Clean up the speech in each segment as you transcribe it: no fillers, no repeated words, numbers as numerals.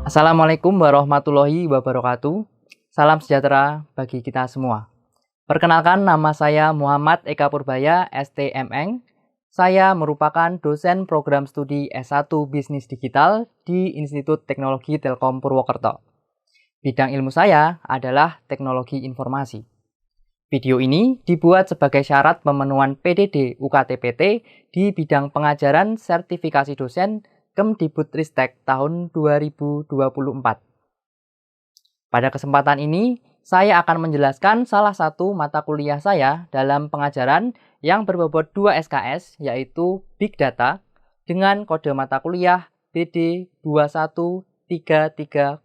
Assalamualaikum warahmatullahi wabarakatuh. Salam sejahtera bagi kita semua. Perkenalkan, nama saya Muhammad Eka Purbaya, STMN. Saya merupakan dosen program studi S1 Bisnis Digital di Institut Teknologi Telkom Purwokerto. Bidang ilmu saya adalah teknologi informasi. Video ini dibuat sebagai syarat pemenuhan PDD UKT-PT di bidang pengajaran sertifikasi dosen Kemdikbudristek tahun 2024. Pada kesempatan ini, saya akan menjelaskan salah satu mata kuliah saya dalam pengajaran yang berbobot 2 SKS, yaitu Big Data, dengan kode mata kuliah BD 21330.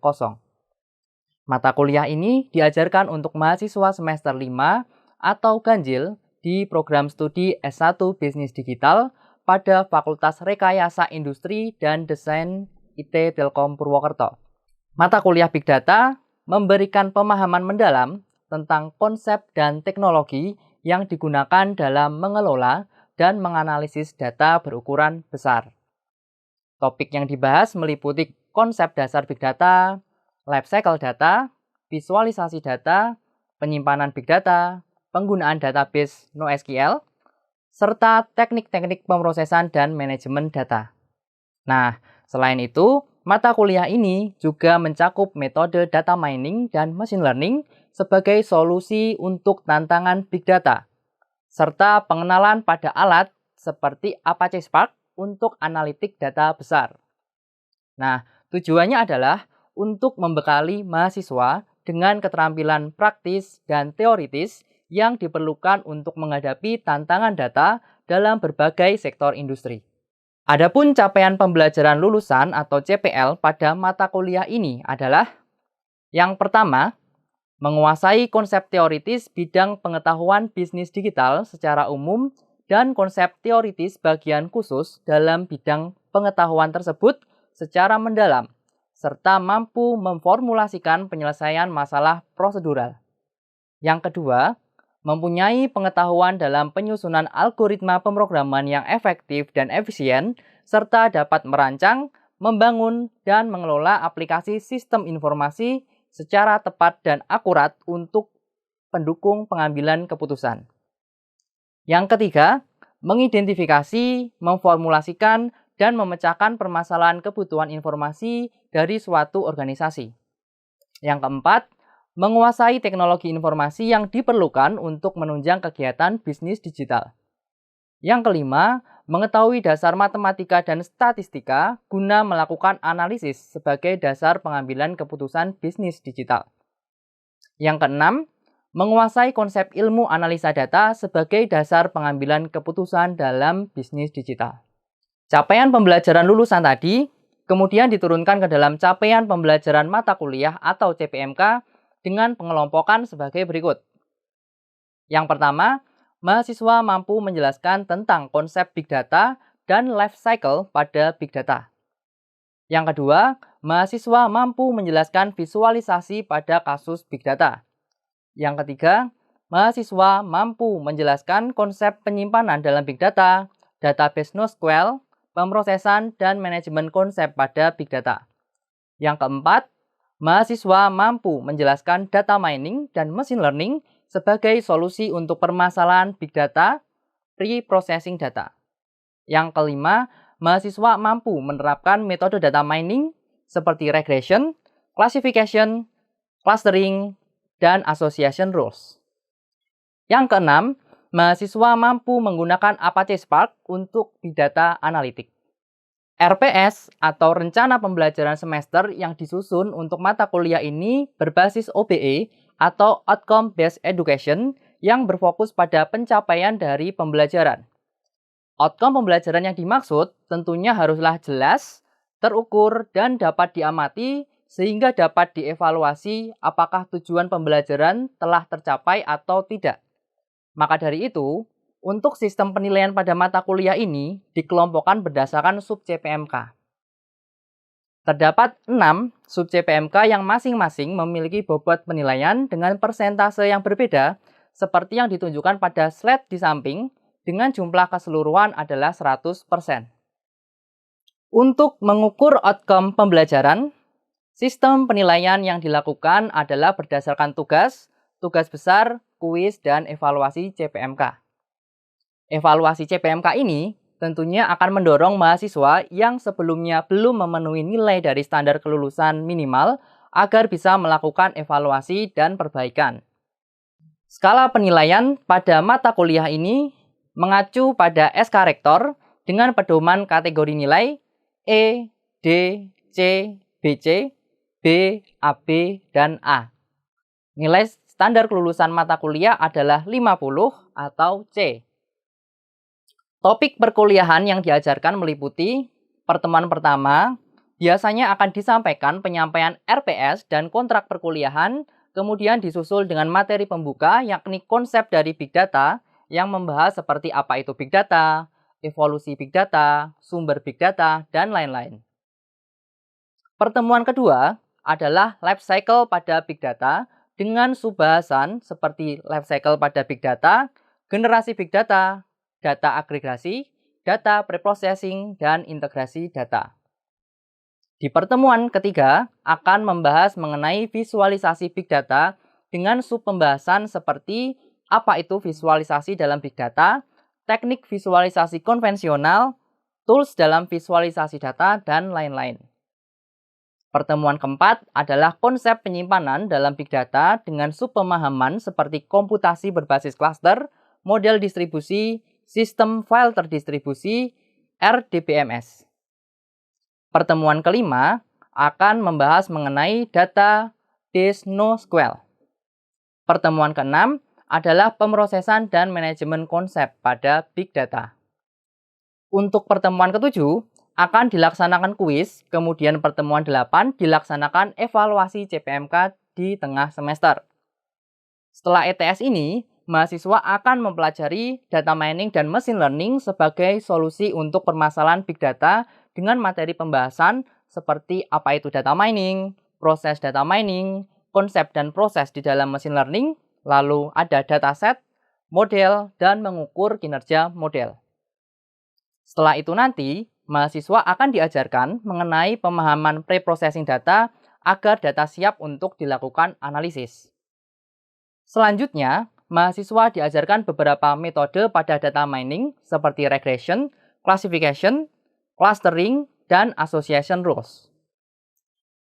Mata kuliah ini diajarkan untuk mahasiswa semester 5 atau ganjil di program studi S1 Bisnis Digital pada Fakultas Rekayasa Industri dan Desain IT Telkom Purwokerto. Mata kuliah Big Data memberikan pemahaman mendalam tentang konsep dan teknologi yang digunakan dalam mengelola dan menganalisis data berukuran besar. Topik yang dibahas meliputi konsep dasar Big Data, life cycle data, visualisasi data, penyimpanan Big Data, penggunaan database NoSQL, serta teknik-teknik pemrosesan dan manajemen data. Nah, selain itu, mata kuliah ini juga mencakup metode data mining dan machine learning sebagai solusi untuk tantangan big data, serta pengenalan pada alat seperti Apache Spark untuk analitik data besar. Nah, tujuannya adalah untuk membekali mahasiswa dengan keterampilan praktis dan teoritis yang diperlukan untuk menghadapi tantangan data dalam berbagai sektor industri. Adapun capaian pembelajaran lulusan atau CPL pada mata kuliah ini adalah: yang pertama, menguasai konsep teoritis bidang pengetahuan bisnis digital secara umum dan konsep teoritis bagian khusus dalam bidang pengetahuan tersebut secara mendalam, serta mampu memformulasikan penyelesaian masalah prosedural. Yang kedua, mempunyai pengetahuan dalam penyusunan algoritma pemrograman yang efektif dan efisien, serta dapat merancang, membangun, dan mengelola aplikasi sistem informasi secara tepat dan akurat untuk pendukung pengambilan keputusan. Yang ketiga, mengidentifikasi, memformulasikan, dan memecahkan permasalahan kebutuhan informasi dari suatu organisasi. Yang keempat, menguasai teknologi informasi yang diperlukan untuk menunjang kegiatan bisnis digital. Yang kelima, mengetahui dasar matematika dan statistika guna melakukan analisis sebagai dasar pengambilan keputusan bisnis digital. Yang keenam, menguasai konsep ilmu analisa data sebagai dasar pengambilan keputusan dalam bisnis digital. Capaian pembelajaran lulusan tadi kemudian diturunkan ke dalam capaian pembelajaran mata kuliah atau CPMK dengan pengelompokan sebagai berikut. Yang pertama, mahasiswa mampu menjelaskan tentang konsep Big Data dan life cycle pada Big Data. Yang kedua, mahasiswa mampu menjelaskan visualisasi pada kasus Big Data. Yang ketiga, mahasiswa mampu menjelaskan konsep penyimpanan dalam Big Data, database NoSQL, pemrosesan, dan manajemen konsep pada Big Data. Yang keempat, mahasiswa mampu menjelaskan data mining dan machine learning sebagai solusi untuk permasalahan Big Data, pre-processing data. Yang kelima, mahasiswa mampu menerapkan metode data mining seperti regression, classification, clustering, dan association rules. Yang keenam, mahasiswa mampu menggunakan Apache Spark untuk Big Data Analytics. RPS atau rencana pembelajaran semester yang disusun untuk mata kuliah ini berbasis OBE atau Outcome Based Education yang berfokus pada pencapaian dari pembelajaran. Outcome pembelajaran yang dimaksud tentunya haruslah jelas, terukur, dan dapat diamati sehingga dapat dievaluasi apakah tujuan pembelajaran telah tercapai atau tidak. Maka dari itu, untuk sistem penilaian pada mata kuliah ini dikelompokkan berdasarkan sub CPMK. Terdapat 6 sub CPMK yang masing-masing memiliki bobot penilaian dengan persentase yang berbeda seperti yang ditunjukkan pada slide di samping dengan jumlah keseluruhan adalah 100%. Untuk mengukur outcome pembelajaran, Sistem penilaian yang dilakukan adalah berdasarkan tugas, tugas besar, kuis, dan evaluasi CPMK. Evaluasi CPMK ini tentunya akan mendorong mahasiswa yang sebelumnya belum memenuhi nilai dari standar kelulusan minimal agar bisa melakukan evaluasi dan perbaikan. Skala penilaian pada mata kuliah ini mengacu pada SK Rektor dengan pedoman kategori nilai E, D, C, BC, B, AB, dan A. Nilai standar kelulusan mata kuliah adalah 50 atau C. Topik perkuliahan yang diajarkan meliputi pertemuan pertama, biasanya akan disampaikan penyampaian RPS dan kontrak perkuliahan, kemudian disusul dengan materi pembuka yakni konsep dari Big Data yang membahas seperti apa itu Big Data, evolusi Big Data, sumber Big Data, dan lain-lain. Pertemuan kedua adalah life cycle pada Big Data dengan subbahasan seperti life cycle pada Big Data, generasi Big Data, data agregasi, data preprocessing, dan integrasi data. Di pertemuan ketiga akan membahas mengenai visualisasi Big Data dengan subpembahasan seperti apa itu visualisasi dalam Big Data, teknik visualisasi konvensional, tools dalam visualisasi data, dan lain-lain. Pertemuan keempat adalah konsep penyimpanan dalam Big Data dengan subpemahaman seperti komputasi berbasis klaster, model distribusi, sistem file terdistribusi, RDBMS. Pertemuan kelima akan membahas mengenai data NoSQL. Pertemuan keenam adalah pemrosesan dan manajemen konsep pada Big Data. Untuk pertemuan ketujuh, akan dilaksanakan kuis, kemudian pertemuan 8 dilaksanakan evaluasi CPMK di tengah semester. Setelah ETS ini, mahasiswa akan mempelajari data mining dan machine learning sebagai solusi untuk permasalahan Big Data dengan materi pembahasan seperti apa itu data mining, proses data mining, konsep dan proses di dalam machine learning, lalu ada dataset, model, dan mengukur kinerja model. Setelah itu nanti, mahasiswa akan diajarkan mengenai pemahaman pre-processing data agar data siap untuk dilakukan analisis. Selanjutnya, mahasiswa diajarkan beberapa metode pada data mining seperti regression, classification, clustering, dan association rules.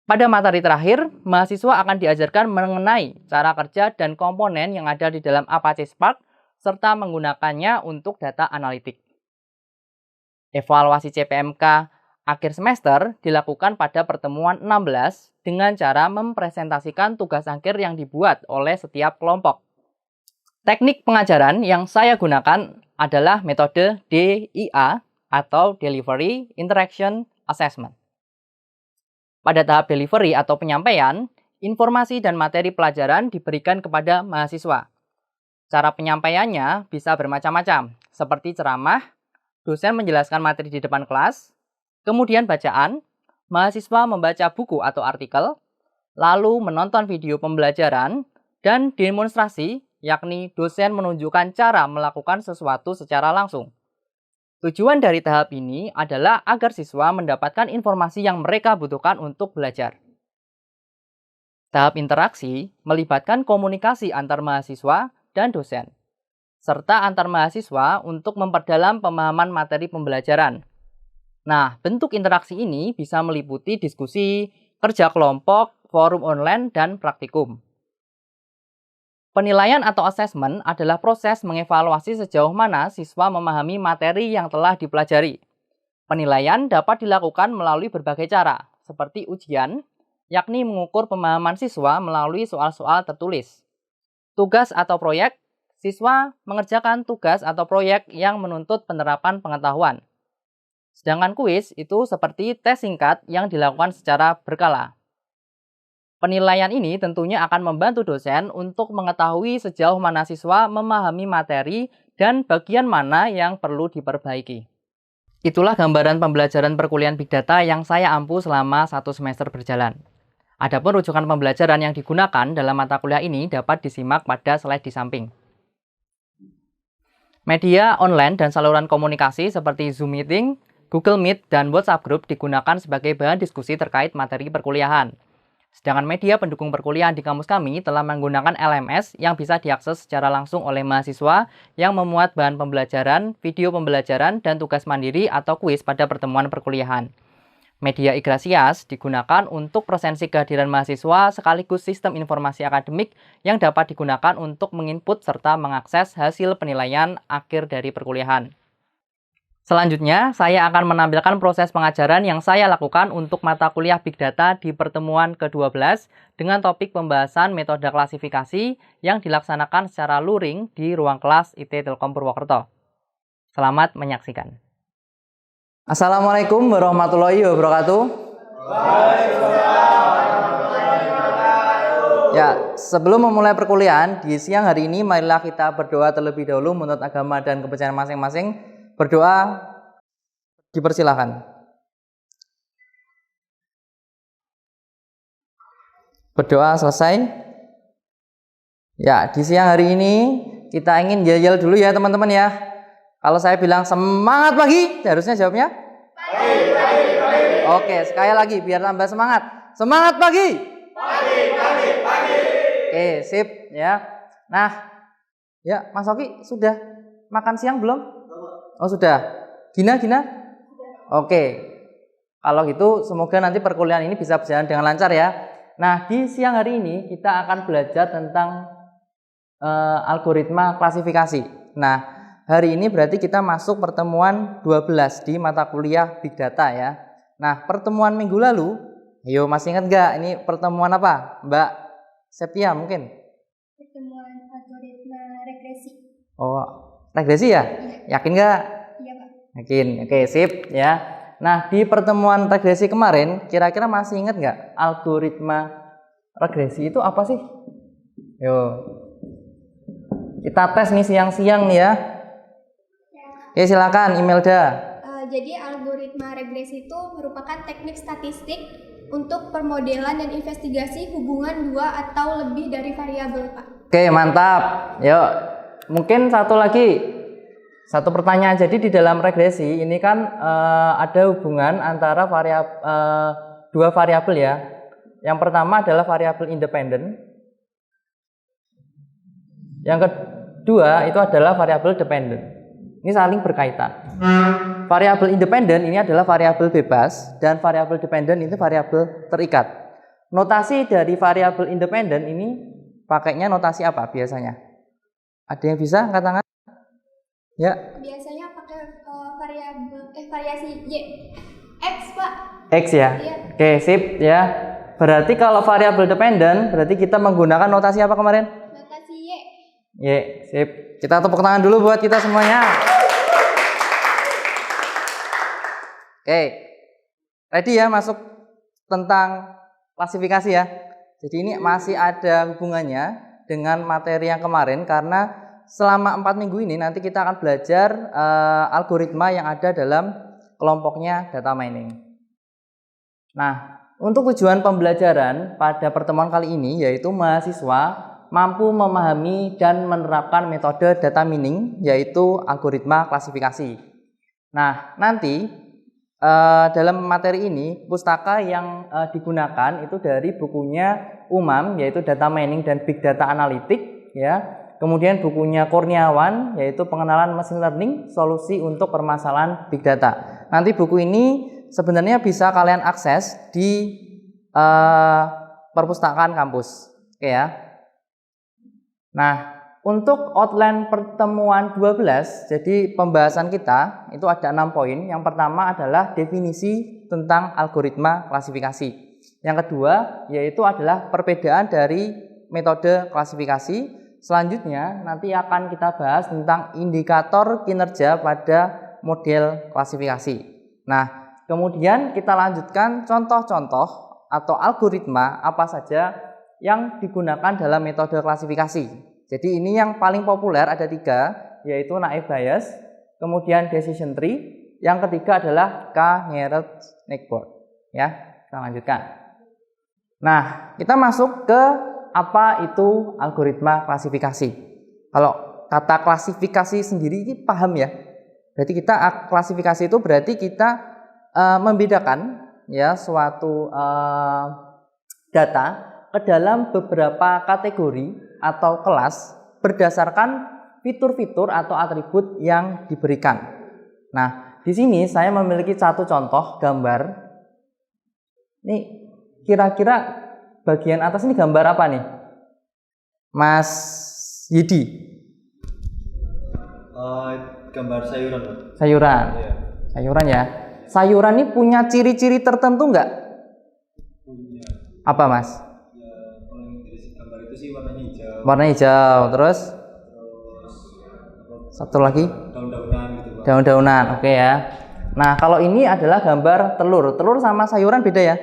Pada materi terakhir, mahasiswa akan diajarkan mengenai cara kerja dan komponen yang ada di dalam Apache Spark serta menggunakannya untuk data analitik. Evaluasi CPMK akhir semester dilakukan pada pertemuan 16 dengan cara mempresentasikan tugas akhir yang dibuat oleh setiap kelompok. Teknik pengajaran yang saya gunakan adalah metode DIA atau Delivery Interaction Assessment. Pada tahap delivery atau penyampaian, informasi dan materi pelajaran diberikan kepada mahasiswa. Cara penyampaiannya bisa bermacam-macam, seperti ceramah, dosen menjelaskan materi di depan kelas, kemudian bacaan, mahasiswa membaca buku atau artikel, lalu menonton video pembelajaran, dan demonstrasi, yakni dosen menunjukkan cara melakukan sesuatu secara langsung. Tujuan dari tahap ini adalah agar siswa mendapatkan informasi yang mereka butuhkan untuk belajar. Tahap interaksi melibatkan komunikasi antar mahasiswa dan dosen, serta antar mahasiswa untuk memperdalam pemahaman materi pembelajaran. Nah, bentuk interaksi ini bisa meliputi diskusi, kerja kelompok, forum online, dan praktikum. Penilaian atau assessment adalah proses mengevaluasi sejauh mana siswa memahami materi yang telah dipelajari. Penilaian dapat dilakukan melalui berbagai cara, seperti ujian, yakni mengukur pemahaman siswa melalui soal-soal tertulis. Tugas atau proyek, siswa mengerjakan tugas atau proyek yang menuntut penerapan pengetahuan. Sedangkan kuis itu seperti tes singkat yang dilakukan secara berkala. Penilaian ini tentunya akan membantu dosen untuk mengetahui sejauh mana siswa memahami materi dan bagian mana yang perlu diperbaiki. Itulah gambaran pembelajaran perkuliahan Big Data yang saya ampu selama 1 semester berjalan. Adapun rujukan pembelajaran yang digunakan dalam mata kuliah ini dapat disimak pada slide di samping. Media online dan saluran komunikasi seperti Zoom Meeting, Google Meet, dan WhatsApp Group digunakan sebagai bahan diskusi terkait materi perkuliahan. Sedangkan media pendukung perkuliahan di kampus kami telah menggunakan LMS yang bisa diakses secara langsung oleh mahasiswa yang memuat bahan pembelajaran, video pembelajaran, dan tugas mandiri atau kuis pada pertemuan perkuliahan. Media Igrasias digunakan untuk presensi kehadiran mahasiswa sekaligus sistem informasi akademik yang dapat digunakan untuk menginput serta mengakses hasil penilaian akhir dari perkuliahan. Selanjutnya, saya akan menampilkan proses pengajaran yang saya lakukan untuk mata kuliah Big Data di pertemuan ke-12 dengan topik pembahasan metode klasifikasi yang dilaksanakan secara luring di ruang kelas IT Telkom Purwokerto. Selamat menyaksikan. Assalamualaikum warahmatullahi wabarakatuh. Ya, sebelum memulai perkuliahan, di siang hari ini marilah kita berdoa terlebih dahulu menurut agama dan kepercayaan masing-masing. Berdoa dipersilahkan. Berdoa selesai. Ya, di siang hari ini kita ingin yel-yel dulu ya teman-teman ya. Kalau saya bilang semangat pagi, harusnya jawabnya pagi. Oke, sekali lagi biar tambah semangat. Semangat pagi. Pagi. Oke, sip ya. Nah, ya Mas Oki sudah makan siang belum? Oh sudah. Gina? Oke. Kalau gitu semoga nanti perkuliahan ini bisa berjalan dengan lancar ya. Nah, di siang hari ini kita akan belajar tentang algoritma klasifikasi. Nah, hari ini berarti kita masuk pertemuan 12 di mata kuliah Big Data ya. Nah, pertemuan minggu lalu, ayo masih ingat nggak ini pertemuan apa? Mbak Septia mungkin? Pertemuan algoritma regresi. Oh, regresi ya? Yakin nggak? Iya, Pak. Yakin. Oke, sip ya. Nah, di pertemuan regresi kemarin, kira-kira masih ingat nggak algoritma regresi itu apa sih? Yo, kita tes nih siang-siang nih ya. Oke, silakan Imelda. Jadi algoritma regresi itu merupakan teknik statistik untuk permodelan dan investigasi hubungan dua atau lebih dari variabel, Pak. Oke, mantap. Yuk, mungkin satu pertanyaan. Jadi di dalam regresi ini kan ada hubungan antara dua variabel ya. Yang pertama adalah variabel independen. Yang kedua itu adalah variabel dependen. Ini saling berkaitan. Variabel independen ini adalah variabel bebas dan variabel dependen itu variabel terikat. Notasi dari variabel independen ini pakainya notasi apa biasanya? Ada yang bisa angkat tangan? Ya. Biasanya pakai variasi Y. X, Pak. X ya? Iya. Oke, sip ya. Berarti kalau variabel dependen, berarti kita menggunakan notasi apa kemarin? Notasi Y. Y, sip. Kita tepuk tangan dulu buat kita semuanya. Oke. Ready ya masuk tentang klasifikasi ya. Jadi ini masih ada hubungannya dengan materi yang kemarin karena selama 4 minggu ini nanti kita akan belajar algoritma yang ada dalam kelompoknya data mining. Nah, untuk tujuan pembelajaran pada pertemuan kali ini yaitu mahasiswa mampu memahami dan menerapkan metode data mining yaitu algoritma klasifikasi. Nah, nanti dalam materi ini pustaka yang digunakan itu dari bukunya Umam yaitu Data Mining dan Big Data Analytics ya. Kemudian bukunya Kurniawan yaitu Pengenalan Machine Learning Solusi untuk Permasalahan Big Data. Nanti buku ini sebenarnya bisa kalian akses di perpustakaan kampus. Oke ya. Nah, untuk outline pertemuan 12, jadi pembahasan kita itu ada 6 poin. Yang pertama adalah definisi tentang algoritma klasifikasi. Yang kedua yaitu adalah perbedaan dari metode klasifikasi. Selanjutnya nanti akan kita bahas tentang indikator kinerja pada model klasifikasi. Nah, kemudian kita lanjutkan contoh-contoh atau algoritma apa saja yang digunakan dalam metode klasifikasi. Jadi ini yang paling populer ada 3, yaitu naive Bayes, kemudian decision tree, yang ketiga adalah K-Nearest Network. Ya, kita lanjutkan. Nah, kita masuk ke apa itu algoritma klasifikasi. Kalau kata klasifikasi sendiri ini paham ya. Berarti kita klasifikasi itu berarti kita membedakan ya suatu data ke dalam beberapa kategori atau kelas berdasarkan fitur-fitur atau atribut yang diberikan. Nah, di sini saya memiliki satu contoh gambar. Nih, kira-kira bagian atas ini gambar apa nih, Mas Yidi? Gambar sayuran. Sayuran. Iya. Sayuran ya. Sayuran ini punya ciri-ciri tertentu nggak? Punya. Apa, Mas? Ya, kalau yang dari gambar itu sih warnanya hijau. Warna hijau. Terus Terus satu lagi daun-daunan gitu, Pak. daun-daunan. Oke ya. Nah, kalau ini adalah gambar telur. Telur sama sayuran beda ya?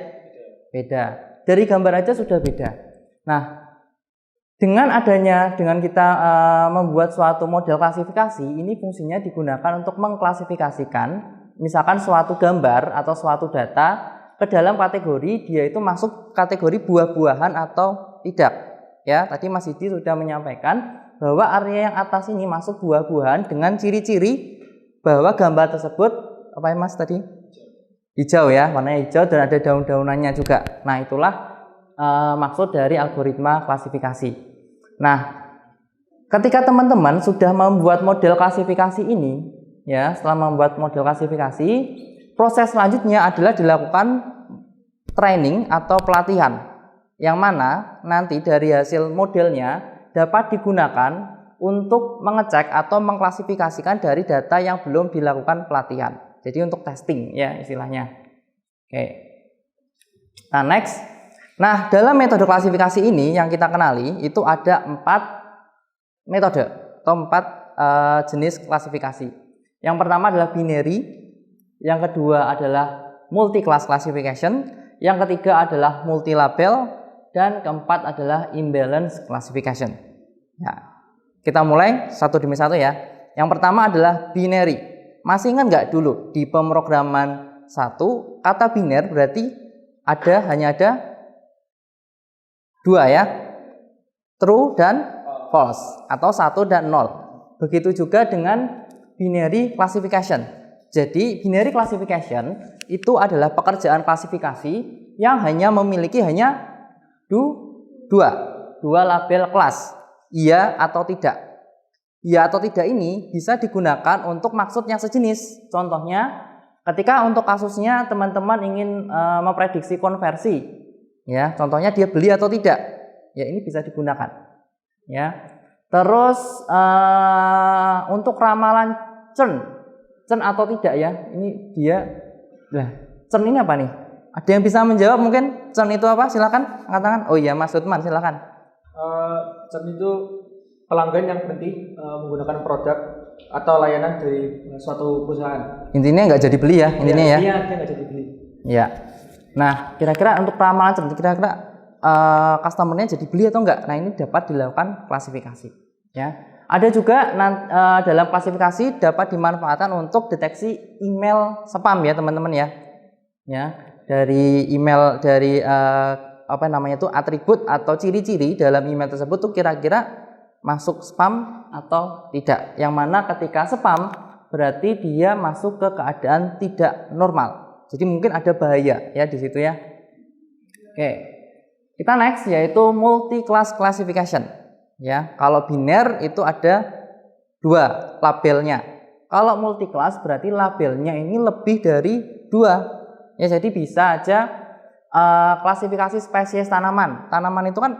Beda. Dari gambar aja sudah beda. Nah, dengan kita membuat suatu model klasifikasi, ini fungsinya digunakan untuk mengklasifikasikan misalkan suatu gambar atau suatu data ke dalam kategori dia itu masuk kategori buah-buahan atau tidak. Ya, tadi Mas Yidi sudah menyampaikan bahwa area yang atas ini masuk buah-buahan dengan ciri-ciri bahwa gambar tersebut apa ya Mas tadi? Hijau ya, warnanya hijau dan ada daun-daunannya juga. Nah, itulah maksud dari algoritma klasifikasi. Nah, ketika teman-teman sudah membuat model klasifikasi ini, ya, setelah membuat model klasifikasi, proses selanjutnya adalah dilakukan training atau pelatihan, yang mana nanti dari hasil modelnya dapat digunakan untuk mengecek atau mengklasifikasikan dari data yang belum dilakukan pelatihan. Jadi untuk testing ya istilahnya. Oke. Nah, next. Nah, dalam metode klasifikasi ini yang kita kenali itu ada 4 metode atau 4 jenis klasifikasi. Yang pertama adalah binary, yang kedua adalah multi-class classification, yang ketiga adalah multi-label, dan keempat adalah imbalance classification. Ya. Kita mulai satu demi satu ya. Yang pertama adalah binary. Masih ingat nggak dulu di pemrograman 1 kata biner berarti hanya ada 2 ya, true dan false atau 1 dan 0. Begitu juga dengan binary classification. Jadi binary classification itu adalah pekerjaan klasifikasi yang hanya memiliki dua label kelas, iya atau tidak. Iya atau tidak ini bisa digunakan untuk maksud yang sejenis. Contohnya, ketika untuk kasusnya teman-teman ingin memprediksi konversi, ya, contohnya dia beli atau tidak, ya ini bisa digunakan. Ya, terus untuk ramalan churn atau tidak ya, ini dia, churn ini apa nih? Ada yang bisa menjawab mungkin churn itu apa? Silakan angkat tangan. Oh iya, Mas Lutman, silakan. Churn itu pelanggan yang berhenti menggunakan produk atau layanan dari suatu perusahaan. Intinya nggak jadi beli ya, intinya ya. Iya, dia nggak jadi beli. Ya. Nah, kira-kira untuk ramalan churn, kira-kira customer-nya jadi beli atau enggak? Nah, ini dapat dilakukan klasifikasi. Ya. Ada juga dalam klasifikasi dapat dimanfaatkan untuk deteksi email spam ya, teman-teman ya. Ya, dari email dari atribut atau ciri-ciri dalam email tersebut tuh kira-kira masuk spam atau tidak. Yang mana ketika spam berarti dia masuk ke keadaan tidak normal. Jadi mungkin ada bahaya ya di situ ya. Oke. Kita next yaitu multi-class classification. Ya, kalau biner itu ada 2 labelnya. Kalau multi-class berarti labelnya ini lebih dari 2. Ya, jadi bisa aja klasifikasi spesies tanaman. Tanaman itu kan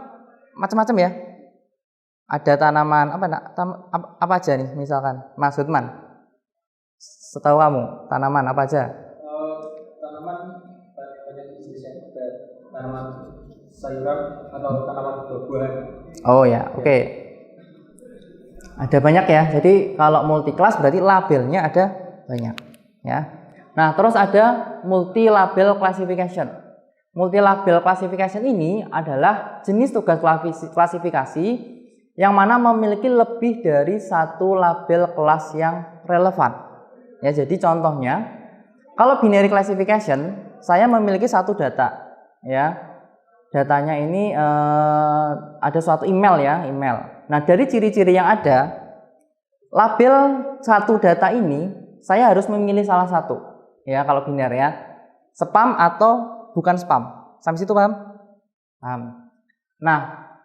macam-macam ya. Ada tanaman apa aja nih misalkan Mas Hutman? Setahu kamu tanaman apa aja? Tanaman banyak jenisnya, ada tanaman sayuran atau tanaman buah-buahan. Oh ya, oke. Ada banyak ya. Jadi kalau multi class berarti labelnya ada banyak ya. Nah, terus ada multi label classification. Multi label classification ini adalah jenis tugas klasifikasi yang mana memiliki lebih dari 1 label kelas yang relevan. Ya, jadi contohnya, kalau binary classification, saya memiliki 1 data. Ya, datanya ini ada suatu email ya, email. Nah, dari ciri-ciri yang ada, label 1 data ini, saya harus memilih salah satu. Ya, kalau binary ya, spam atau bukan spam. Sampai situ paham? Paham? Nah,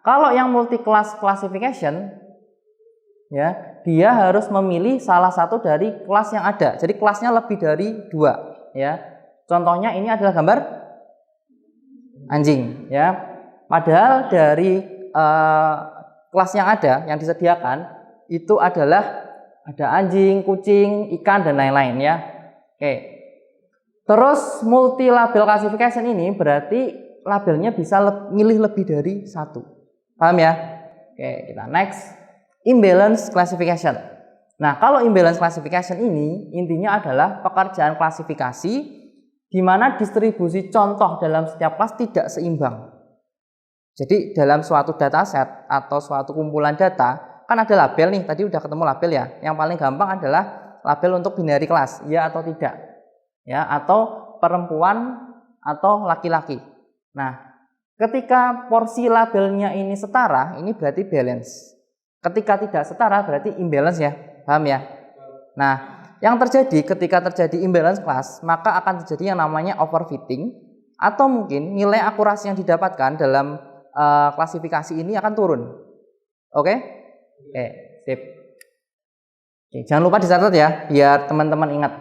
kalau yang multi class classification, ya, dia harus memilih salah satu dari kelas yang ada. Jadi kelasnya lebih dari 2, ya. Contohnya ini adalah gambar anjing, ya. Padahal dari kelas yang ada yang disediakan itu adalah ada anjing, kucing, ikan dan lain-lain, ya. Oke. Terus multi label classification ini berarti labelnya bisa milih lebih dari 1. Paham ya? Oke, kita next. Imbalance classification. Nah, kalau imbalance classification ini intinya adalah pekerjaan klasifikasi di mana distribusi contoh dalam setiap kelas tidak seimbang. Jadi dalam suatu dataset atau suatu kumpulan data kan ada label nih, tadi udah ketemu label ya. Yang paling gampang adalah label untuk binary kelas, ya atau tidak. Ya, atau perempuan atau laki-laki. Nah, ketika porsi labelnya ini setara, ini berarti balance. Ketika tidak setara berarti imbalance ya. Paham ya? Nah, yang terjadi ketika terjadi imbalance kelas, maka akan terjadi yang namanya overfitting atau mungkin nilai akurasi yang didapatkan dalam klasifikasi ini akan turun. Oke? Oke, sip. Oke, jangan lupa dicatat ya, biar teman-teman ingat.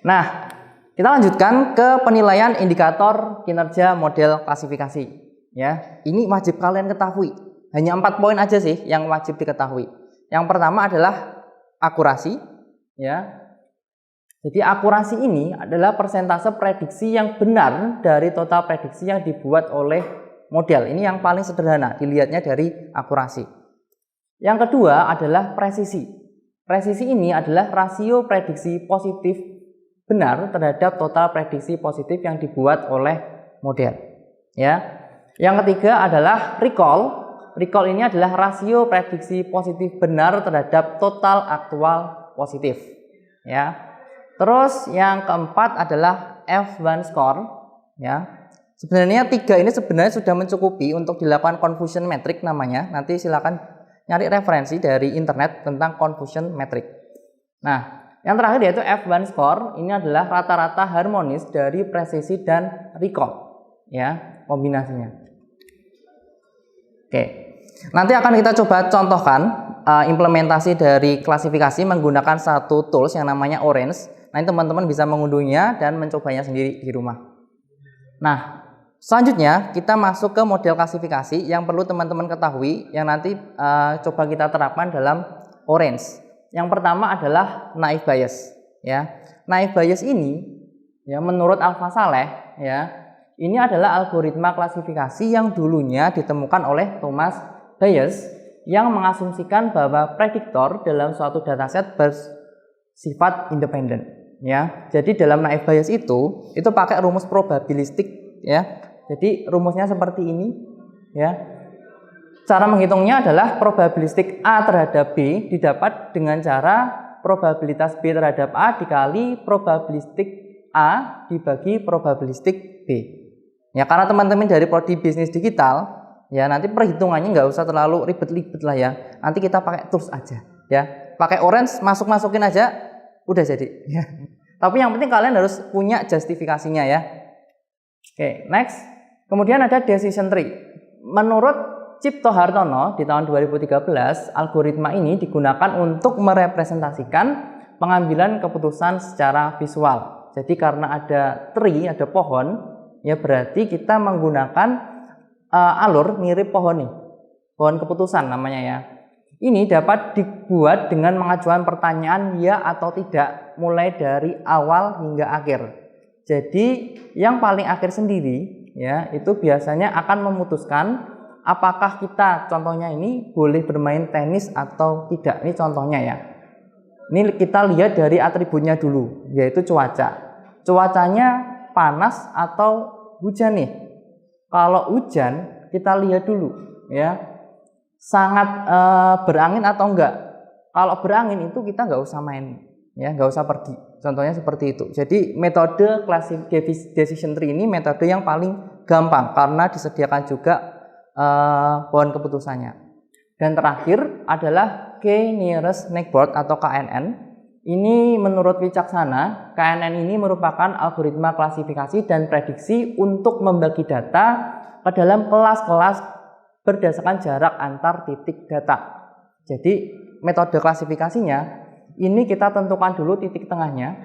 Nah, kita lanjutkan ke penilaian indikator kinerja model klasifikasi. Ya, ini wajib kalian ketahui. Hanya 4 poin aja sih yang wajib diketahui. Yang pertama adalah akurasi. Ya, jadi akurasi ini adalah persentase prediksi yang benar dari total prediksi yang dibuat oleh model. Ini yang paling sederhana, dilihatnya dari akurasi. Yang kedua adalah presisi. Presisi ini adalah rasio prediksi positif benar terhadap total prediksi positif yang dibuat oleh model. Ya. Yang ketiga adalah recall. Recall ini adalah rasio prediksi positif benar terhadap total aktual positif. Ya. Terus yang keempat adalah F1 score. Ya. Sebenarnya 3 ini sebenarnya sudah mencukupi untuk dilakukan confusion metric namanya. Nanti silakan nyari referensi dari internet tentang confusion metric. Nah, yang terakhir yaitu F1 score. Ini adalah rata-rata harmonis dari presisi dan recall. Ya, kombinasinya. Oke. Nanti akan kita coba contohkan implementasi dari klasifikasi menggunakan satu tools yang namanya Orange. Nanti teman-teman bisa mengunduhnya dan mencobanya sendiri di rumah. Nah, selanjutnya kita masuk ke model klasifikasi yang perlu teman-teman ketahui yang nanti coba kita terapkan dalam Orange. Yang pertama adalah naive bias. Ya, naive bias ini, ya menurut Alfa Saleh, ya ini adalah algoritma klasifikasi yang dulunya ditemukan oleh Thomas Bayes yang mengasumsikan bahwa prediktor dalam suatu dataset bersifat independen. Ya, jadi dalam naive bias itu pakai rumus probabilistik. Ya, jadi rumusnya seperti ini. Ya, cara menghitungnya adalah probabilistik A terhadap B didapat dengan cara probabilitas B terhadap A dikali probabilistik A dibagi probabilistik B. Ya, karena teman-teman dari prodi bisnis digital, ya nanti perhitungannya nggak usah terlalu ribet-ribet lah ya. Nanti kita pakai tools aja, ya. Pakai Orange, masukin aja, udah jadi. Ya. Tapi yang penting kalian harus punya justifikasinya ya. Oke, next. Kemudian ada decision tree. Menurut Cipto Hartono di tahun 2013, algoritma ini digunakan untuk merepresentasikan pengambilan keputusan secara visual. Jadi karena ada tree, ada pohon, ya berarti kita menggunakan alur mirip pohon nih. Pohon keputusan namanya ya. Ini dapat dibuat dengan mengajukan pertanyaan ya atau tidak mulai dari awal hingga akhir. Jadi yang paling akhir sendiri ya itu biasanya akan memutuskan apakah kita contohnya ini boleh bermain tenis atau tidak. Ini contohnya ya. Ini kita lihat dari atributnya dulu yaitu cuaca. Cuacanya panas atau hujan nih. Kalau hujan kita lihat dulu ya. Sangat berangin atau enggak. Kalau berangin itu kita nggak usah main ya, nggak usah pergi. Contohnya seperti itu. Jadi metode classic decision tree ini metode yang paling gampang karena disediakan juga pohon keputusannya. Dan terakhir adalah K nearest neighbor atau KNN. Ini menurut Wicaksana, KNN ini merupakan algoritma klasifikasi dan prediksi untuk membagi data ke dalam kelas-kelas berdasarkan jarak antar titik data. Jadi metode klasifikasinya ini kita tentukan dulu titik tengahnya,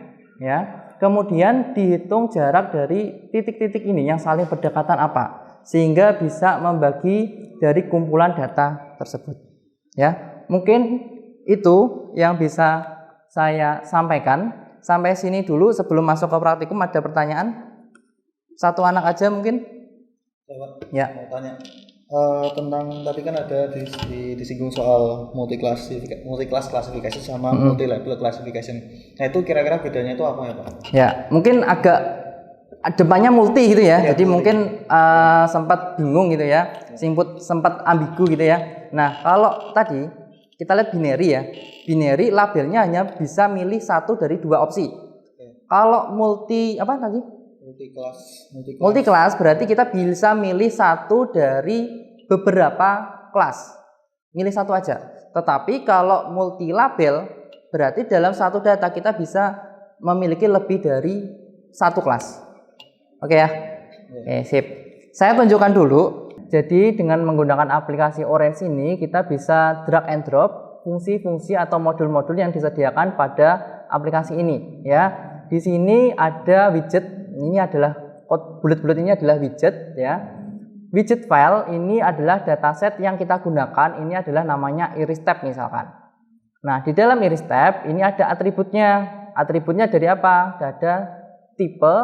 ya. Kemudian dihitung jarak dari titik-titik ini yang saling berdekatan apa, sehingga bisa membagi dari kumpulan data tersebut. Ya, mungkin itu yang bisa saya sampaikan. Sampai sini dulu. Sebelum masuk ke praktikum, ada pertanyaan? Satu anak aja mungkin? Ya, mau tanya tentang tadi kan ada disinggung soal multi class klasifikasi sama multi level classification. Nah, itu kira-kira bedanya itu apa ya, Pak? Ya, mungkin agak depannya multi gitu ya. Jadi multi. Mungkin sempat bingung gitu ya. Sempat ambigu gitu ya. Nah, kalau tadi kita lihat binary ya. Binary labelnya hanya bisa milih satu dari dua opsi. Kalau multi apa tadi? Multi kelas berarti kita bisa milih satu dari beberapa kelas. Milih satu aja. Tetapi kalau multi label berarti dalam satu data kita bisa memiliki lebih dari satu kelas. Oke ya? Oke, sip. Saya tunjukkan dulu. Jadi dengan menggunakan aplikasi Orange ini kita bisa drag and drop fungsi-fungsi atau modul-modul yang disediakan pada aplikasi ini ya. Di sini ada widget. Ini adalah bulat-bulat ini adalah widget ya. Widget file ini adalah dataset yang kita gunakan. Ini adalah namanya iris tab misalkan. Nah, di dalam iris tab ini ada atributnya. Atributnya dari apa? Ada tipe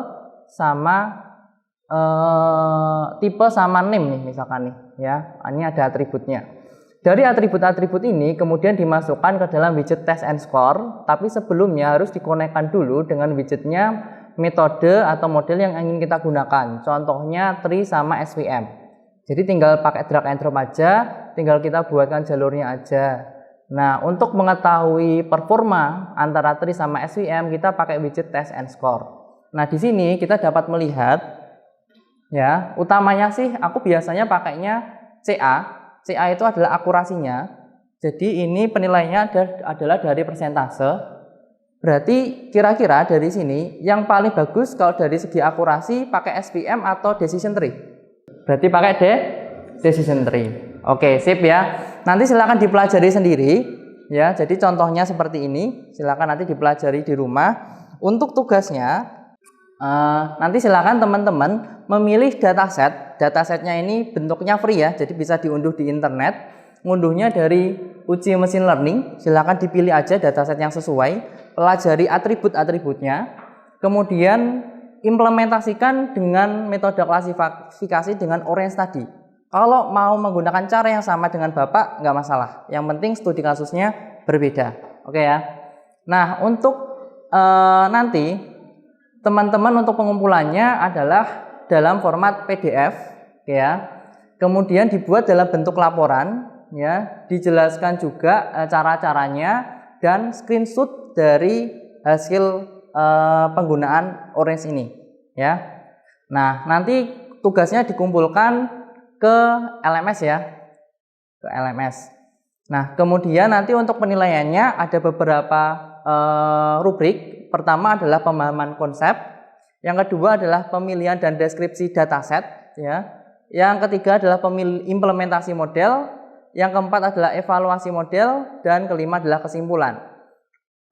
sama name nih misalkan nih ya. Ini ada atributnya. Dari atribut-atribut ini kemudian dimasukkan ke dalam widget test and score, tapi sebelumnya harus dikonekkan dulu dengan widgetnya metode atau model yang ingin kita gunakan. Contohnya tree sama SVM. Jadi tinggal pakai drag and drop aja, tinggal kita buatkan jalurnya aja. Nah, untuk mengetahui performa antara tree sama SVM, kita pakai widget test and score. Nah, di sini kita dapat melihat ya, utamanya sih aku biasanya pakainya CA. CA itu adalah akurasinya. Jadi ini penilaiannya adalah dari persentase. Berarti kira-kira dari sini yang paling bagus kalau dari segi akurasi pakai SVM atau decision tree. Berarti pakai decision tree. Oke, sip ya. Nanti silakan dipelajari sendiri ya. Jadi contohnya seperti ini. Silakan nanti dipelajari di rumah. Untuk tugasnya nanti silakan teman-teman memilih dataset. Datasetnya ini bentuknya free ya. Jadi bisa diunduh di internet. Ngunduhnya dari uji mesin learning. Silakan dipilih aja dataset yang sesuai. Pelajari atribut-atributnya. Kemudian implementasikan dengan metode klasifikasi dengan Orange tadi. Kalau mau menggunakan cara yang sama dengan Bapak, nggak masalah. Yang penting studi kasusnya berbeda. Oke ya. Nah, untuk nanti teman-teman untuk pengumpulannya adalah dalam format PDF ya. Kemudian dibuat dalam bentuk laporan ya, dijelaskan juga cara-caranya dan screenshot dari hasil penggunaan Orange ini ya. Nah, nanti tugasnya dikumpulkan ke LMS ya. Ke LMS. Nah, kemudian nanti untuk penilaiannya ada beberapa rubrik. Pertama adalah pemahaman konsep. Yang kedua adalah pemilihan dan deskripsi dataset ya. Yang ketiga adalah implementasi model. Yang keempat adalah evaluasi model dan kelima adalah kesimpulan.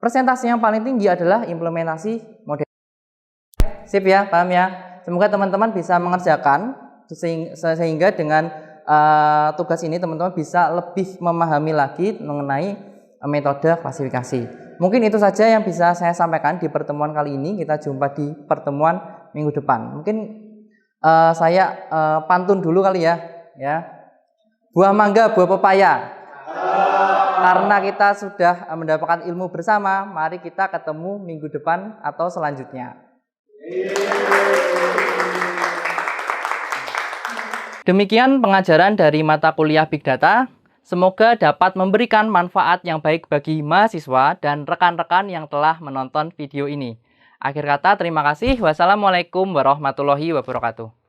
Persentase yang paling tinggi adalah implementasi model. Sip ya, paham ya? Semoga teman-teman bisa mengerjakan sehingga dengan tugas ini teman-teman bisa lebih memahami lagi mengenai metode klasifikasi. Mungkin itu saja yang bisa saya sampaikan di pertemuan kali ini. Kita jumpa di pertemuan minggu depan. Mungkin saya pantun dulu kali ya. Buah mangga, buah pepaya. Karena kita sudah mendapatkan ilmu bersama, mari kita ketemu minggu depan atau selanjutnya. Demikian pengajaran dari mata kuliah Big Data. Semoga dapat memberikan manfaat yang baik bagi mahasiswa dan rekan-rekan yang telah menonton video ini. Akhir kata, terima kasih. Wassalamualaikum warahmatullahi wabarakatuh.